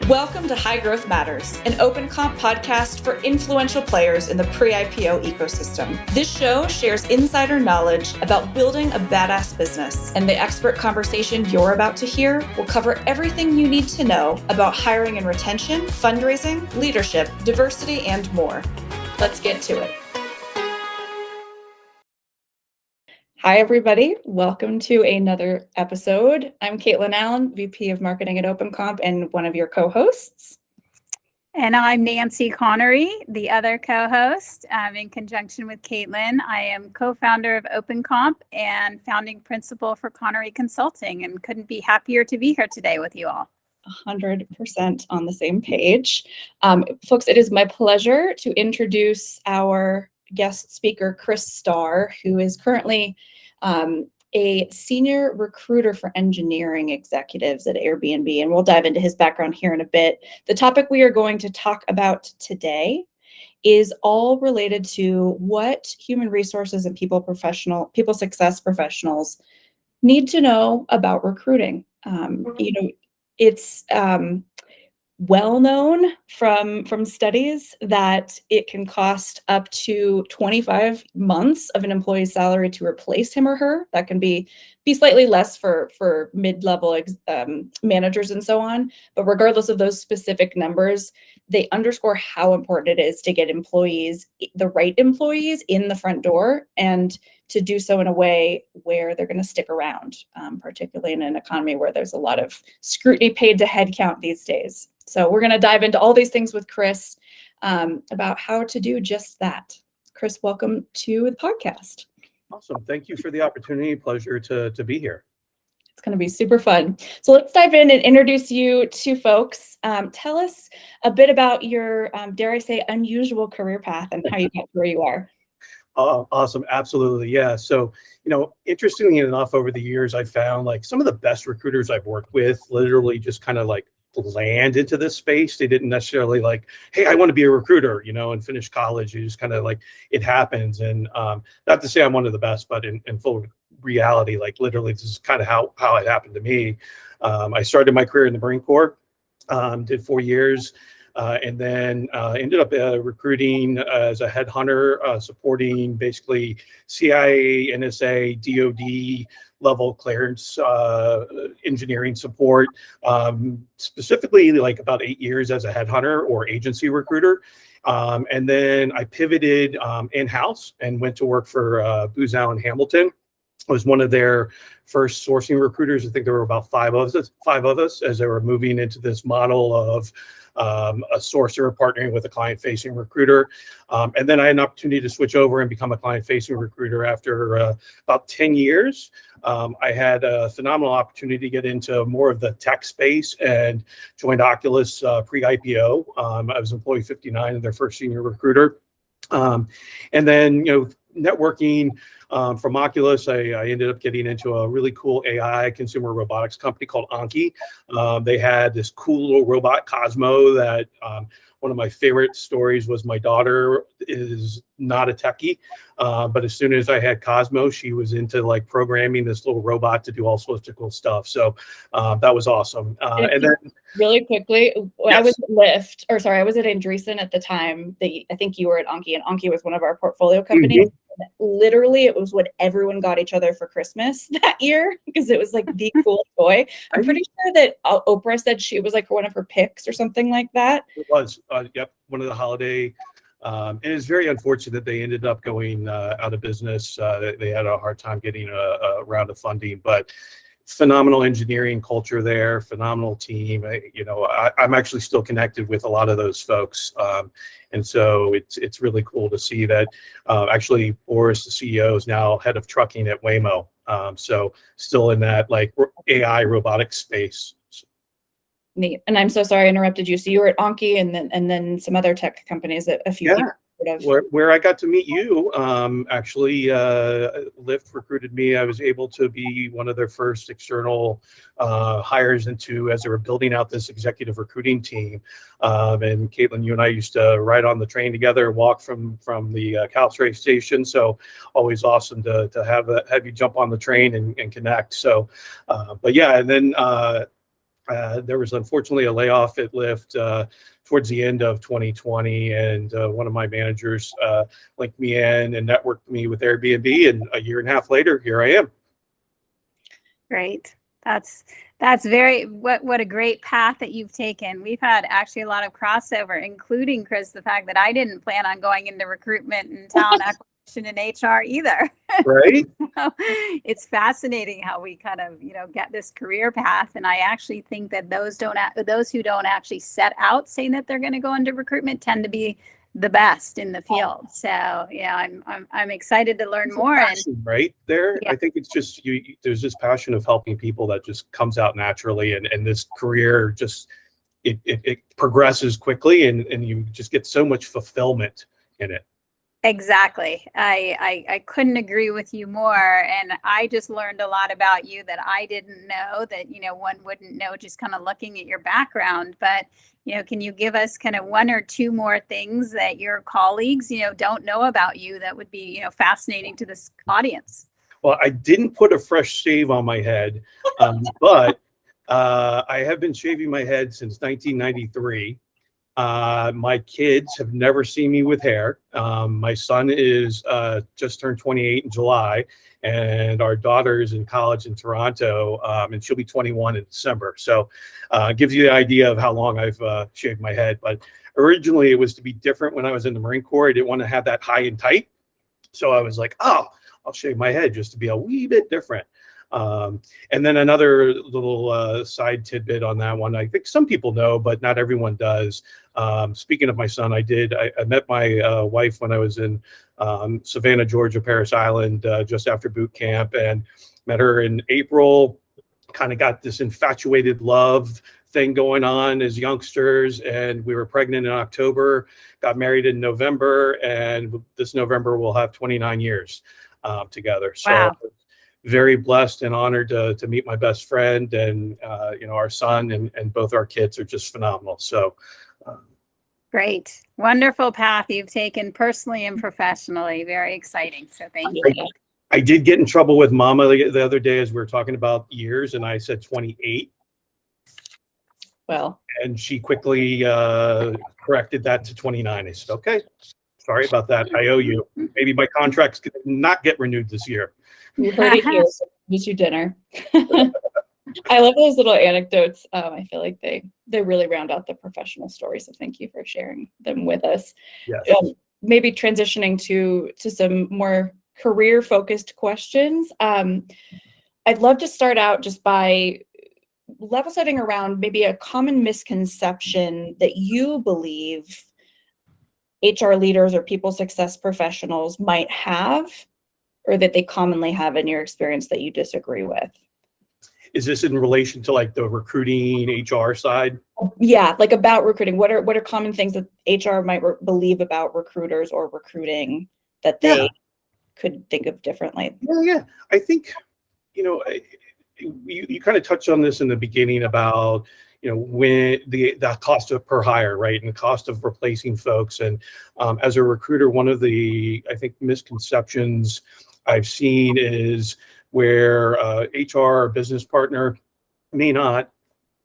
Welcome to High Growth Matters, an open comp podcast for influential players in the pre-IPO ecosystem. This show shares insider knowledge about building a badass business, and the expert conversation you're about to hear will cover everything you need to know about hiring and retention, fundraising, leadership, diversity, and more. Let's get to it. Hi, everybody. Welcome to another episode. I'm Caitlin Allen, VP of Marketing at OpenComp and one of your co-hosts. And I'm Nancy Connery, the other co-host. In conjunction with Caitlin, I am co-founder of OpenComp and founding principal for Connery Consulting, and couldn't be happier to be here today with you all. 100% on the same page. Folks, it is my pleasure to introduce our guest speaker, Chris Starr, who is currently a senior recruiter for engineering executives at Airbnb, and we'll dive into his background here in a bit. The topic we are going to talk about today is all related to what human resources and people success professionals need to know about recruiting. It's well known from studies that it can cost up to 25 months of an employee's salary to replace him or her. That can be slightly less for mid-level managers and so on. But regardless of those specific numbers, they underscore how important it is to get the right employees in the front door, and to do so in a way where they're going to stick around, particularly in an economy where there's a lot of scrutiny paid to headcount these days. So we're going to dive into all these things with Chris about how to do just that. Chris, welcome to the podcast. Awesome. Thank you for the opportunity. Pleasure to be here. It's going to be super fun. So let's dive in and introduce you to folks. Tell us a bit about your, dare I say, unusual career path and how you got to where you are. Awesome. Absolutely. Yeah. So, interestingly enough, over the years, I found like some of the best recruiters I've worked with literally just kind of like land into this space. They didn't necessarily like, hey, I want to be a recruiter, and finish college. You just kind of like, it happens. And not to say I'm one of the best, but in full reality, like literally this is kind of how it happened to me. I started my career in the Marine Corps, did 4 years. And then ended up recruiting as a headhunter, supporting basically CIA, NSA, DOD level clearance engineering support, specifically like about 8 years as a headhunter or agency recruiter. And then I pivoted in-house and went to work for Booz Allen Hamilton. I was one of their first sourcing recruiters. I think there were about five of us as they were moving into this model of a sourcer partnering with a client-facing recruiter. And then I had an opportunity to switch over and become a client-facing recruiter after about 10 years. I had a phenomenal opportunity to get into more of the tech space and joined Oculus pre-IPO. I was employee 59 and their first senior recruiter. And then, networking from Oculus, I ended up getting into a really cool AI consumer robotics company called Anki. They had this cool little robot Cosmo that one of my favorite stories was my daughter is not a techie, but as soon as I had Cosmo, she was into like programming this little robot to do all sorts of cool stuff. So that was awesome. And then really quickly, yes. I was at Lyft, I was at Andreessen at the time. I think you were at Anki, and Anki was one of our portfolio companies. Mm-hmm. Literally, it was what everyone got each other for Christmas that year because it was like the cool toy. I'm pretty sure that Oprah said she was like one of her picks or something like that. It was, yep, one of the holiday. And it's very unfortunate they ended up going out of business. They had a hard time getting a round of funding, but phenomenal engineering culture there, phenomenal team. I'm actually still connected with a lot of those folks. And so it's really cool to see that actually Boris, the CEO, is now head of trucking at Waymo. So still in that like AI robotics space. Neat. And I'm so sorry I interrupted you. So you were at Anki and then some other tech companies that a few people heard of. Where I got to meet you, actually, Lyft recruited me. I was able to be one of their first external hires as they were building out this executive recruiting team. And Caitlin, you and I used to ride on the train together, walk from the Caltrain station. So always awesome to have you jump on the train and connect. So, but yeah, and then There was unfortunately a layoff at Lyft towards the end of 2020, and one of my managers linked me in and networked me with Airbnb, and a year and a half later, here I am. Great. That's very what a great path that you've taken. We've had actually a lot of crossover, including, Chris, the fact that I didn't plan on going into recruitment and talent acquisition and HR either. Right? So it's fascinating how we kind of, get this career path. And I actually think that those who don't actually set out saying that they're going to go into recruitment tend to be the best in the field. So yeah, I'm excited to learn more. Passion, right there, yeah. I think it's just there's this passion of helping people that just comes out naturally, and this career just it progresses quickly, and you just get so much fulfillment in it. Exactly. I couldn't agree with you more. And I just learned a lot about you that I didn't know, that, one wouldn't know just kind of looking at your background. But, can you give us kind of one or two more things that your colleagues, don't know about you that would be, fascinating to this audience? Well, I didn't put a fresh shave on my head, but I have been shaving my head since 1993. My kids have never seen me with hair. My son is just turned 28 in July, and our daughter is in college in Toronto, and she'll be 21 in December. So it gives you the idea of how long I've shaved my head. But originally it was to be different when I was in the Marine Corps. I didn't want to have that high and tight. So I was like, oh, I'll shave my head just to be a wee bit different. And then another little side tidbit on that one, I think some people know, but not everyone does. Speaking of my son, I met my wife when I was in Savannah, Georgia, Paris Island, just after boot camp, and met her in April. Kind of got this infatuated love thing going on as youngsters, and we were pregnant in October, got married in November, and this November we'll have 29 years together. So wow. Very blessed and honored to meet my best friend, and our son and both our kids are just phenomenal. So great, wonderful path you've taken personally and professionally. Very exciting. So thank you. I did get in trouble with Mama the other day as we were talking about years, and I said 28. Well, and she quickly corrected that to 29. I said, okay, sorry about that. I owe you. Maybe my contracts could not get renewed this year. You heard it here. So miss you dinner. I love those little anecdotes. I feel like they really round out the professional story. So thank you for sharing them with us. Yes. Maybe transitioning to some more career-focused questions. I'd love to start out just by level setting around maybe a common misconception that you believe HR leaders or people success professionals might have, or that they commonly have in your experience that you disagree with. Is this in relation to like the recruiting HR side? Yeah, like about recruiting. What are common things that HR might believe about recruiters or recruiting that they could think of differently? Yeah. I think, you kind of touched on this in the beginning about, when the cost of per hire, right? And the cost of replacing folks. And as a recruiter, one of the, I think, misconceptions I've seen is where HR or business partner may not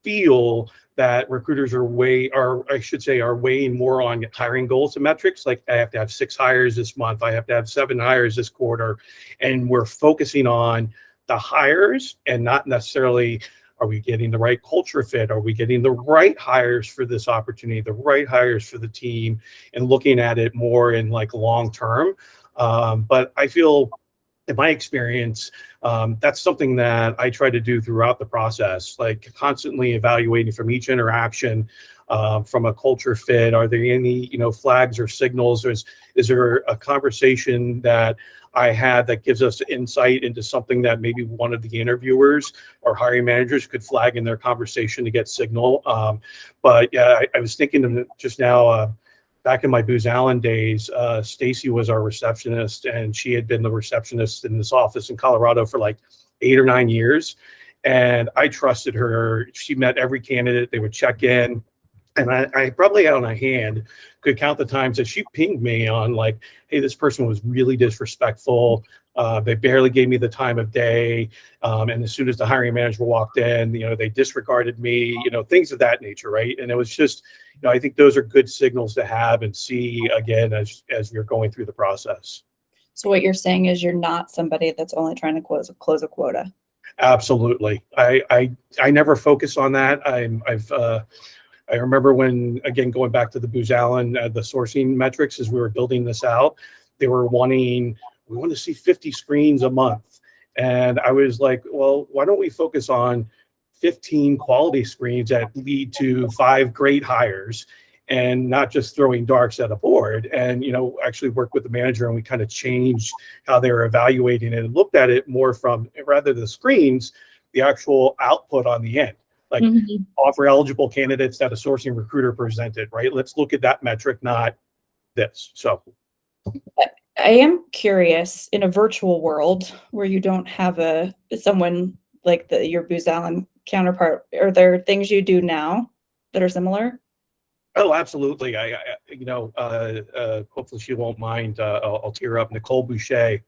feel that recruiters are weighing more on hiring goals and metrics. Like, I have to have 6 hires this month. I have to have 7 hires this quarter. And we're focusing on the hires and not necessarily, are we getting the right culture fit? Are we getting the right hires for this opportunity, the right hires for the team, and looking at it more in like long term. But I feel, in my experience, that's something that I try to do throughout the process, like constantly evaluating from each interaction, from a culture fit. Are there any, flags or signals? Is there a conversation that I had that gives us insight into something that maybe one of the interviewers or hiring managers could flag in their conversation to get signal? But yeah, I was thinking just now, back in my Booz Allen days, Stacy was our receptionist, and she had been the receptionist in this office in Colorado for like 8 or 9 years. And I trusted her. She met every candidate. They would check in. And I probably on a hand could count the times that she pinged me on like, hey, this person was really disrespectful. They barely gave me the time of day. And as soon as the hiring manager walked in, they disregarded me, things of that nature, right? And it was just, I think those are good signals to have and see again as you're going through the process. So what you're saying is you're not somebody that's only trying to close a quota. Absolutely. I never focus on that. I remember when, again, going back to the Booz Allen, the sourcing metrics as we were building this out, they were we want to see 50 screens a month. And I was like, well, why don't we focus on 15 quality screens that lead to 5 great hires and not just throwing darks at a board? And, actually work with the manager, and we kind of changed how they were evaluating it and looked at it more from, rather than the screens, the actual output on the end. Like offer eligible candidates that a sourcing recruiter presented, right? Let's look at that metric, not this. So I am curious, in a virtual world where you don't have someone like your Booz Allen counterpart, are there things you do now that are similar? Oh, absolutely. Hopefully she won't mind. I'll tear up. Nicole Boucher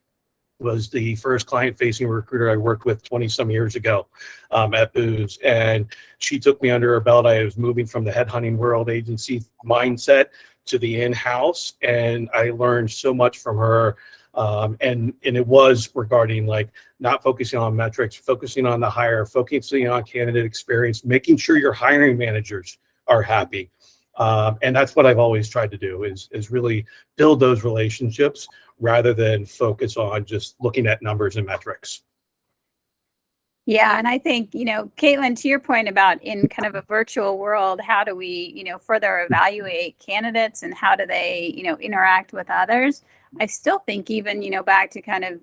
was the first client-facing recruiter I worked with 20 some years ago at Booz, and she took me under her belt. I was moving from the headhunting world agency mindset to the in-house, and I learned so much from her. And it was regarding like not focusing on metrics, focusing on the hire, focusing on candidate experience, making sure your hiring managers are happy. And that's what I've always tried to do is really build those relationships rather than focus on just looking at numbers and metrics. Yeah. And I think, Caitlin, to your point about in kind of a virtual world, how do we, further evaluate candidates and how do they, interact with others? I still think even, back to kind of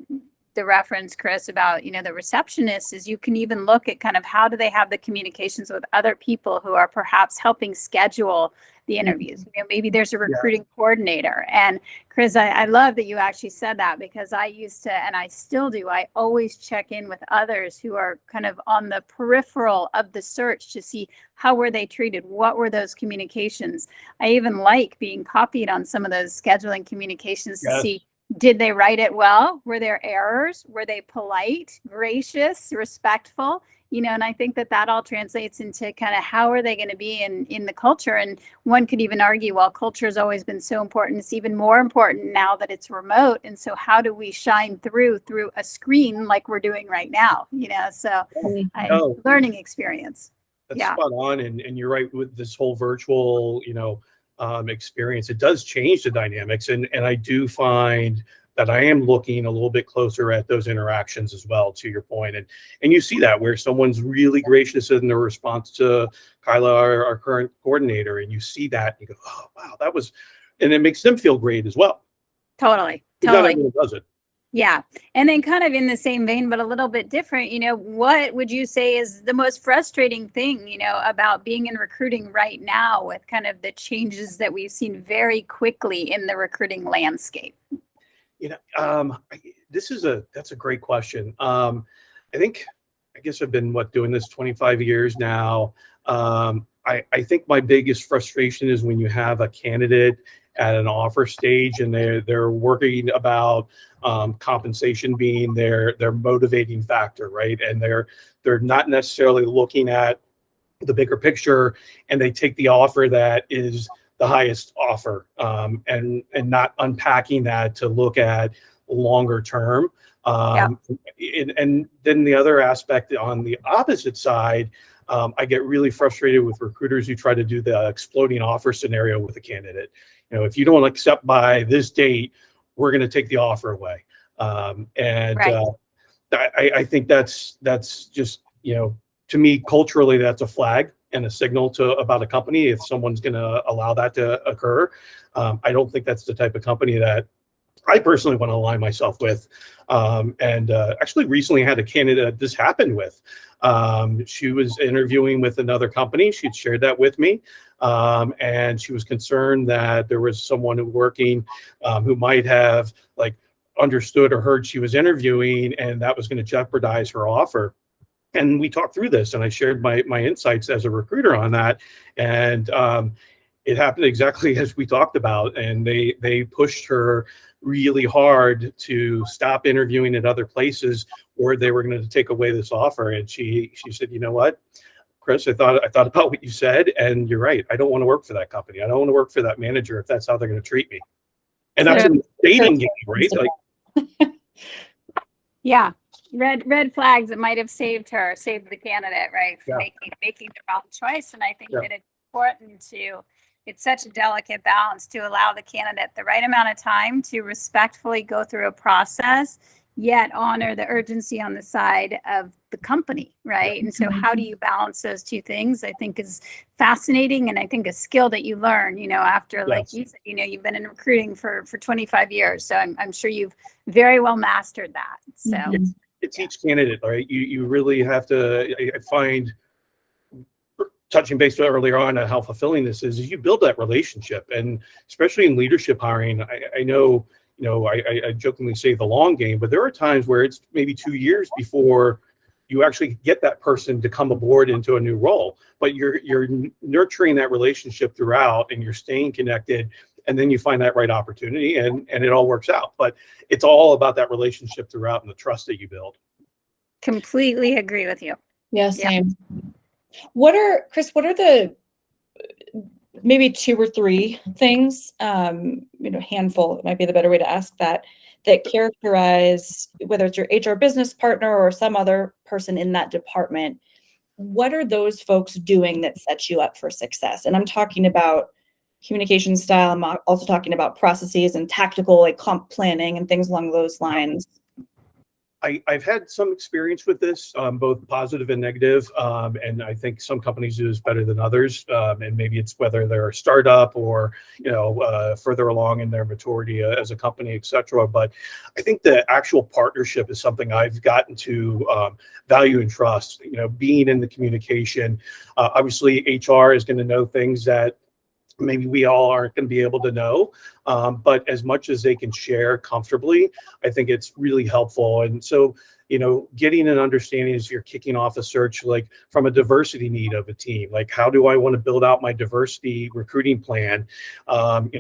the reference, Chris, about, the receptionists, is you can even look at kind of how do they have the communications with other people who are perhaps helping schedule the interviews. Maybe there's a recruiting coordinator. And Chris, I love that you actually said that, because I used to, and I still do, I always check in with others who are kind of on the peripheral of the search to see how were they treated? What were those communications? I even like being copied on some of those scheduling communications to see, did they write it well? Were there errors? Were they polite, gracious, respectful? And I think that all translates into kind of how are they going to be in the culture. And one could even argue, well, culture has always been so important. It's even more important now that it's remote. And so how do we shine through a screen like we're doing right now? So learning experience. That's spot on. And you're right with this whole virtual, experience. It does change the dynamics. And I do find that I am looking a little bit closer at those interactions as well, to your point. And you see that where someone's really gracious in their response to Kyla, our current coordinator, and you see that and you go, oh, wow, that was, and it makes them feel great as well. Totally. Not everyone does it. Yeah. And then kind of in the same vein, but a little bit different, what would you say is the most frustrating thing, about being in recruiting right now with kind of the changes that we've seen very quickly in the recruiting landscape? That's a great question. I guess I've been doing this 25 years now. I think my biggest frustration is when you have a candidate at an offer stage and they're working about compensation being their motivating factor, right? And they're not necessarily looking at the bigger picture, and they take the offer that is the highest offer, and not unpacking that to look at longer term. And then the other aspect on the opposite side, I get really frustrated with recruiters who try to do the exploding offer scenario with a candidate. If you don't accept by this date, we're going to take the offer away. I think that's just, to me, culturally, that's a flag and a signal about a company if someone's going to allow that to occur. I don't think that's the type of company that I personally want to align myself with. Actually recently had a candidate this happened with. She was interviewing with another company. She'd shared that with me. And she was concerned that there was someone working who might have understood or heard she was interviewing, and that was going to jeopardize her offer. And we talked through this, and I shared my insights as a recruiter on that. And it happened exactly as we talked about. And they pushed her really hard to stop interviewing at other places, or they were going to take away this offer. And she said, you know what, Chris, I thought about what you said, and you're right. I don't want to work for that company. I don't want to work for that manager if that's how they're going to treat me. And that's a dating game, right? Like, yeah, red flags that might have saved the candidate, right? For making the wrong choice. And I think that it's important it's such a delicate balance to allow the candidate the right amount of time to respectfully go through a process, yet honor the urgency on the side of the company, right? And so how do you balance those two things, I think, is fascinating, and I think a skill that you learn, after, like you said, you've been in recruiting for 25 years. So I'm sure you've very well mastered that. So it's each candidate, right? You really have to, I find, touching base earlier on how fulfilling this is you build that relationship. And especially in leadership hiring, I know, I jokingly say the long game, but there are times where it's maybe 2 years before you actually get that person to come aboard into a new role. But you're nurturing that relationship throughout, and you're staying connected, and then you find that right opportunity, and it all works out. But it's all about that relationship throughout and the trust that you build. Completely agree with you. Yeah, same. Chris, what are the maybe 2 or 3 things, handful might be the better way to ask that characterize, whether it's your HR business partner or some other person in that department, what are those folks doing that sets you up for success? And I'm talking about communication style. I'm also talking about processes and tactical, like comp planning and things along those lines. I've had some experience with this, both positive and negative, and I think some companies do this better than others, and maybe it's whether they're a startup or further along in their maturity as a company, et cetera. But I think the actual partnership is something I've gotten to value and trust. Being in the communication, obviously HR is going to know things that maybe we all aren't going to be able to know, but as much as they can share comfortably, I think it's really helpful. And so, getting an understanding as you're kicking off a search, like from a diversity need of a team, like how do I want to build out my diversity recruiting plan?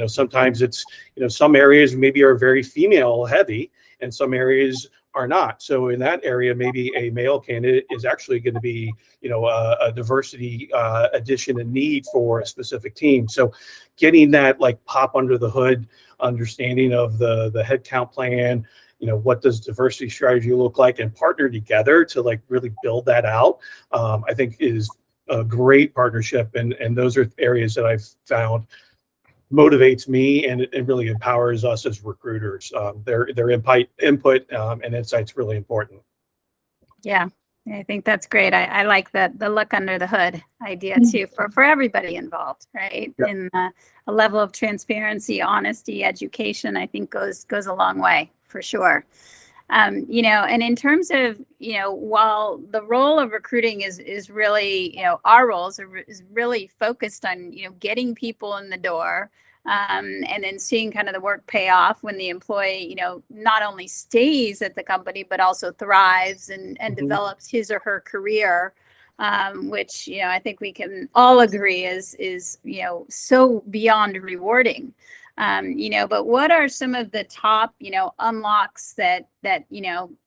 Sometimes it's, some areas maybe are very female heavy, and some areas are not. So in that area, maybe a male candidate is actually going to be, a diversity addition and need for a specific team. So getting that like pop under the hood understanding of the headcount plan, what does diversity strategy look like, and partner together to like really build that out, I think is a great partnership. And those are areas that I've found motivates me, and it really empowers us as recruiters. Their input and insight's really important. Yeah, I think that's great. I like the look under the hood idea too for everybody involved, right? Yep. And a level of transparency, honesty, education, I think goes a long way for sure. And in terms of, while the role of recruiting is really, our roles is really focused on, getting people in the door, and then seeing kind of the work pay off when the employee, not only stays at the company, but also thrives and develops his or her career, which, I think we can all agree is so beyond rewarding. But what are some of the top, unlocks that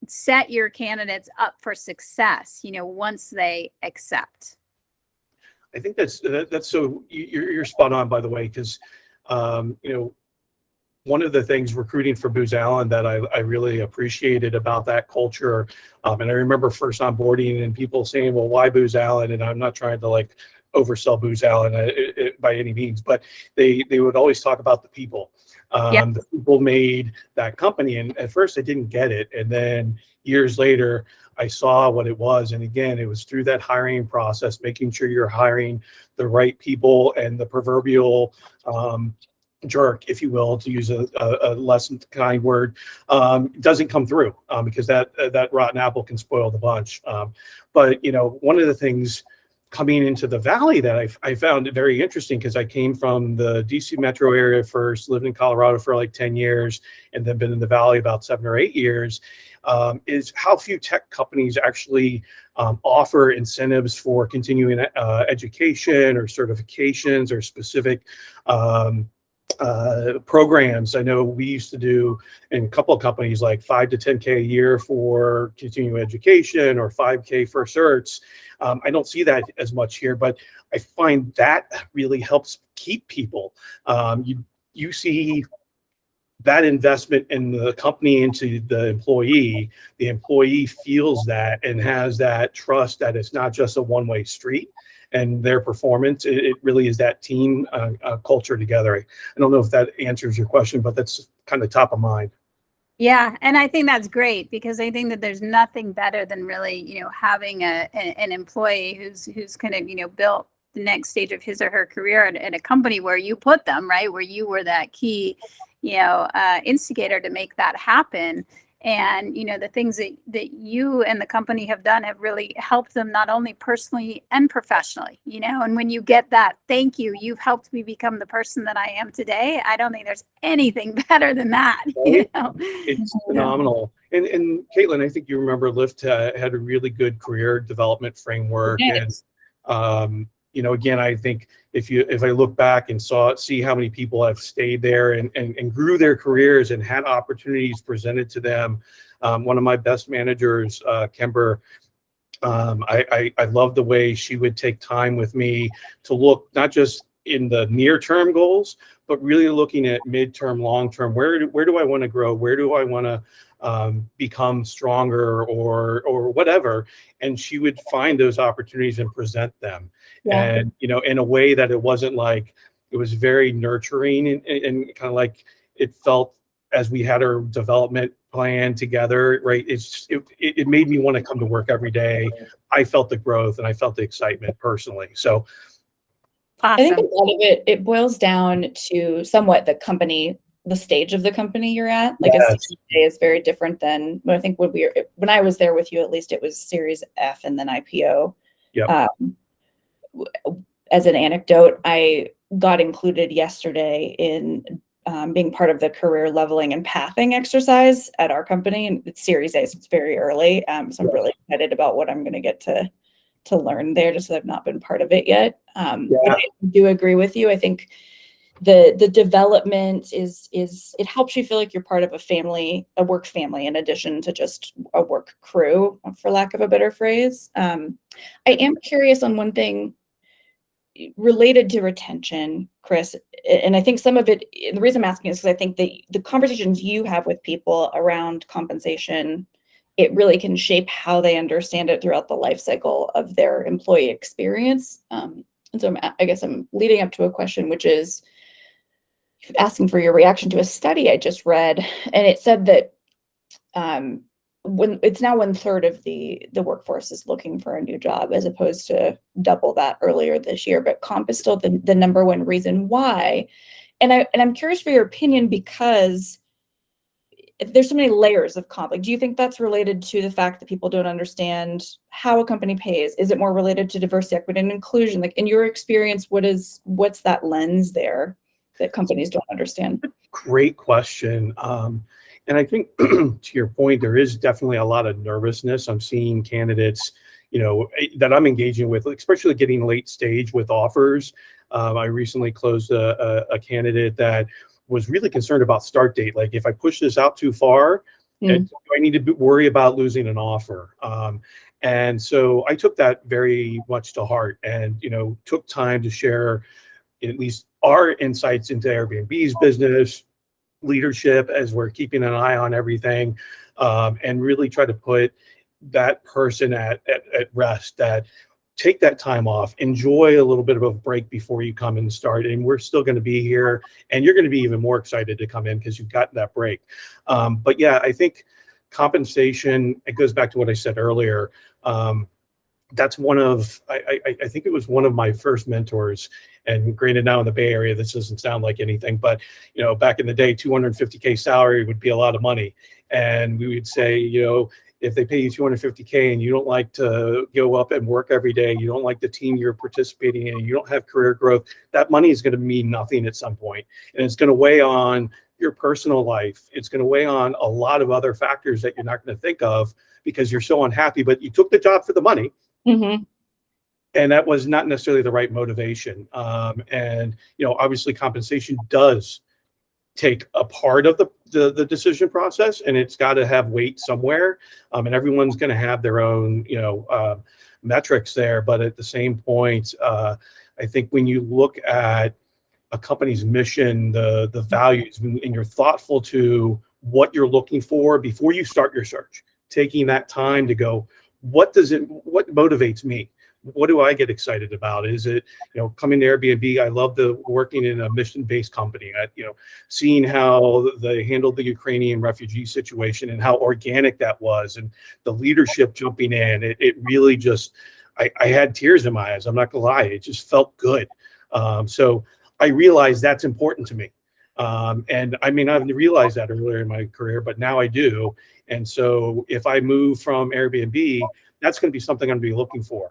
set your candidates up for success, once they accept? I think that's so you're spot on, by the way, because one of the things recruiting for Booz Allen that I really appreciated about that culture, and I remember first onboarding and people saying, well, why Booz Allen? And I'm not trying to like oversell Booz Allen by any means, but they would always talk about the people. The people made that company, and at first I didn't get it, and then years later I saw what it was. And again, it was through that hiring process, making sure you're hiring the right people, and the proverbial jerk, if you will, to use a less kind word, doesn't come through, because that rotten apple can spoil the bunch. But one of the things coming into the Valley that I found it very interesting, because I came from the DC metro area first, lived in Colorado for like 10 years, and then been in the Valley about 7 or 8 years, is how few tech companies actually offer incentives for continuing education or certifications or specific programs. I know we used to do in a couple of companies like 5 to 10K a year for continuing education or 5K for certs. I don't see that as much here, but I find that really helps keep people. You see that investment in the company into the employee feels that and has that trust that it's not just a one-way street, and their performance, it really is that team culture together. I don't know if that answers your question, but that's kind of top of mind. Yeah, and I think that's great, because I think that there's nothing better than really, having an employee who's kind of, built the next stage of his or her career at a company where you put them, right, where you were that key, instigator to make that happen. And, the things that you and the company have done have really helped them, not only personally and professionally, and when you get that, thank you, you've helped me become the person that I am today. I don't think there's anything better than that. Right? It's phenomenal. And Caitlin, I think you remember Lyft had a really good career development framework. Yes. And, again, I think if I look back and see how many people have stayed there and grew their careers and had opportunities presented to them. One of my best managers, Kember, I love the way she would take time with me to look not just in the near-term goals, but really looking at mid-term, long-term. Where do I want to grow? Where do I want to become stronger or whatever? And she would find those opportunities and present them. Yeah. And, in a way that it wasn't like, it was very nurturing and kind of like it felt as we had our development plan together, right? It made me want to come to work every day. I felt the growth and I felt the excitement personally. So awesome. I think a lot of it boils down to somewhat the stage of the company you're at. Like yes. A Series A is very different than I think when I was there with you, at least it was Series F and then IPO. Yep. As an anecdote, I got included yesterday in being part of the career leveling and pathing exercise at our company, and it's Series A, so it's very early. So I'm really excited about what I'm going to get to learn there, just because I've not been part of it yet. But I do agree with you. I think the development is it helps you feel like you're part of a work family, in addition to just a work crew, for lack of a better phrase. I am curious on one thing related to retention, Chris, and I think some of it, the reason I'm asking is because I think the conversations you have with people around compensation, it really can shape how they understand it throughout the life cycle of their employee experience. And so I guess I'm leading up to a question, which is asking for your reaction to a study I just read, and it said that when it's now 1/3 of the workforce is looking for a new job, as opposed to double that earlier this year, but comp is still the number one reason why. And I'm curious for your opinion, because there's so many layers of comp. Like, do you think that's related to the fact that people don't understand how a company pays? Is it more related to diversity, equity, and inclusion? Like, in your experience, what's that lens there that companies don't understand? Great question. And I think to your point, there is definitely a lot of nervousness. I'm seeing candidates, that I'm engaging with, especially getting late stage with offers. I recently closed a candidate that was really concerned about start date. Like, if I push this out too far, do I need to worry about losing an offer? And so I took that very much to heart, and took time to share at least our insights into Airbnb's business, leadership, as we're keeping an eye on everything, and really try to put that person at rest, that take that time off, enjoy a little bit of a break before you come and start, and we're still going to be here, and you're going to be even more excited to come in because you've got that break. But yeah, I think compensation, it goes back to what I said earlier. That's I think it was one of my first mentors. And granted, now in the Bay Area, this doesn't sound like anything, but back in the day, $250K salary would be a lot of money. And we would say, if they pay you $250K and you don't like to go up and work every day, you don't like the team you're participating in, you don't have career growth, that money is going to mean nothing at some point. And it's going to weigh on your personal life. It's going to weigh on a lot of other factors that you're not going to think of because you're so unhappy, but you took the job for the money. Mm-hmm. And that was not necessarily the right motivation. And, obviously compensation does take a part of the decision process, and it's got to have weight somewhere. And everyone's going to have their own, metrics there. But at the same point, I think when you look at a company's mission, the values, and you're thoughtful to what you're looking for before you start your search, taking that time to go, what motivates me? What do I get excited about? Is it, coming to Airbnb? I love working in a mission-based company. Seeing how they handled the Ukrainian refugee situation and how organic that was, and the leadership jumping in. It really just, I had tears in my eyes. I'm not gonna lie. It just felt good. So I realized that's important to me. And I may not have realized that earlier in my career, but now I do. And so if I move from Airbnb, that's going to be something I'm going to be looking for.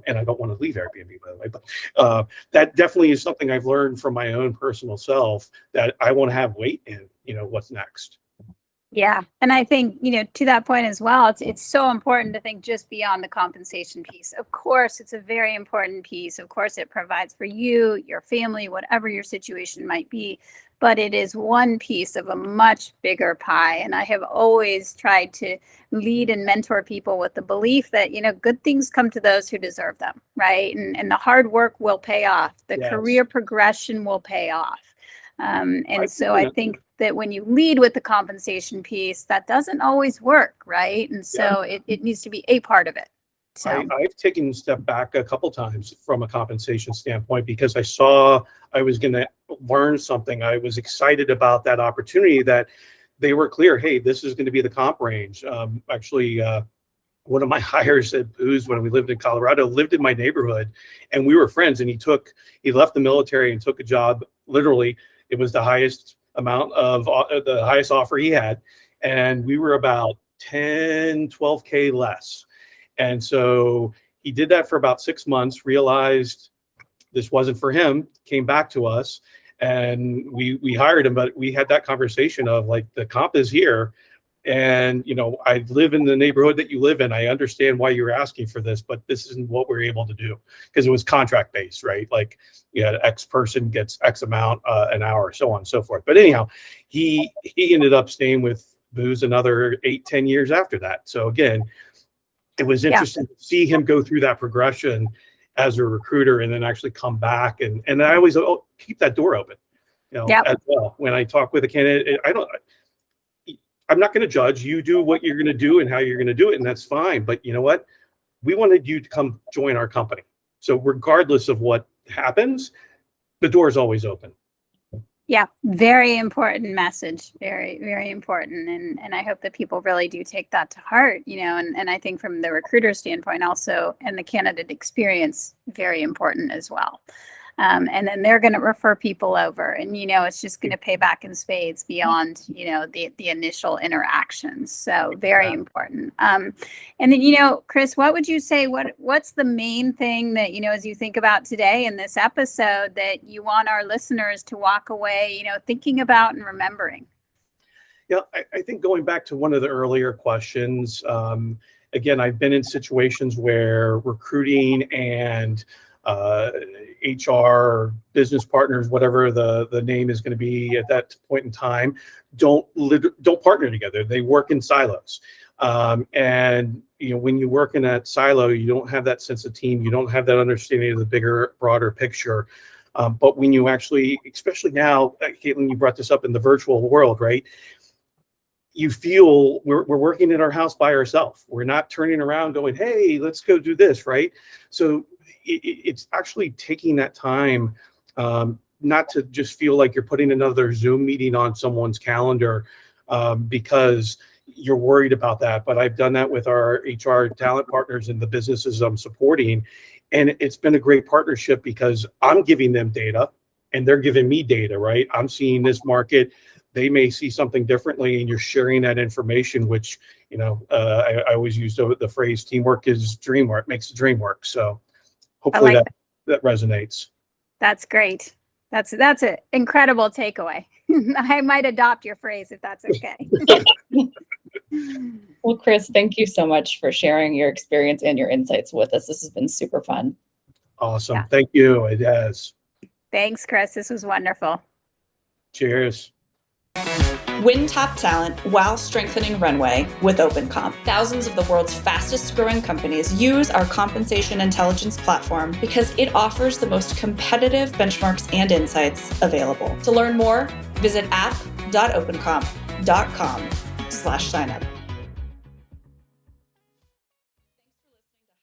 And I don't want to leave Airbnb, by the way, but that definitely is something I've learned from my own personal self that I want to have weight in, what's next. Yeah. And I think, to that point as well, it's so important to think just beyond the compensation piece. Of course, it's a very important piece. Of course, it provides for you, your family, whatever your situation might be. But it is one piece of a much bigger pie. And I have always tried to lead and mentor people with the belief that, good things come to those who deserve them, right? And the hard work will pay off. The Yes. career progression will pay off. I think that when you lead with the compensation piece, that doesn't always work, right? And so it needs to be a part of it. So I've taken a step back a couple times from a compensation standpoint because I saw I was going to learn something. I was excited about that opportunity that they were clear, hey, this is going to be the comp range. One of my hires at Booz when we lived in Colorado lived in my neighborhood, and we were friends. And he left the military and took a job. Literally, it was the highest offer he had, and we were about 12K less. And so he did that for about 6 months, realized this wasn't for him, came back to us, and we hired him. But we had that conversation of like, the comp is here, and I live in the neighborhood that you live in. I understand why you're asking for this, but this isn't what we're able to do, because it was contract based, right? Like, X person gets X amount an hour, so on and so forth. But anyhow, he ended up staying with Booz another 8-10 years after that. So again, it was interesting to see him go through that progression as a recruiter and then actually come back. And I always keep that door open, as well. When I talk with a candidate, I'm not going to judge. You do what you're going to do and how you're going to do it, and that's fine. But you know what? We wanted you to come join our company. So regardless of what happens, the door is always open. Yeah, very important message. Very, very important. And I hope that people really do take that to heart, and I think from the recruiter standpoint also, and the candidate experience, very important as well. And then they're going to refer people over, and, it's just going to pay back in spades beyond, the initial interactions. So very important. And then, Chris, what would you say, what's the main thing that, as you think about today in this episode, that you want our listeners to walk away, thinking about and remembering? Yeah, I think going back to one of the earlier questions, again, I've been in situations where recruiting and HR, business partners, whatever the name is going to be at that point in time, don't partner together. They work in silos. And when you work in that silo, you don't have that sense of team. You don't have that understanding of the bigger, broader picture. But when you actually, especially now, Caitlin, you brought this up in the virtual world, right? You feel we're working in our house by ourselves. We're not turning around going, hey, let's go do this, right? So it's actually taking that time, not to just feel like you're putting another Zoom meeting on someone's calendar because you're worried about that. But I've done that with our HR talent partners and the businesses I'm supporting. And it's been a great partnership because I'm giving them data and they're giving me data, right? I'm seeing this market. They may see something differently, and you're sharing that information, which I always use the phrase teamwork is dream work, makes the dream work. So I hopefully like that resonates. That's great. That's an incredible takeaway. I might adopt your phrase if that's okay. Well, Chris, thank you so much for sharing your experience and your insights with us. This has been super fun. Awesome. Yeah. Thank you. It has. Thanks, Chris. This was wonderful. Cheers. Win top talent while strengthening runway with OpenComp. Thousands of the world's fastest growing companies use our compensation intelligence platform because it offers the most competitive benchmarks and insights available. To learn more, visit app.opencomp.com/signup.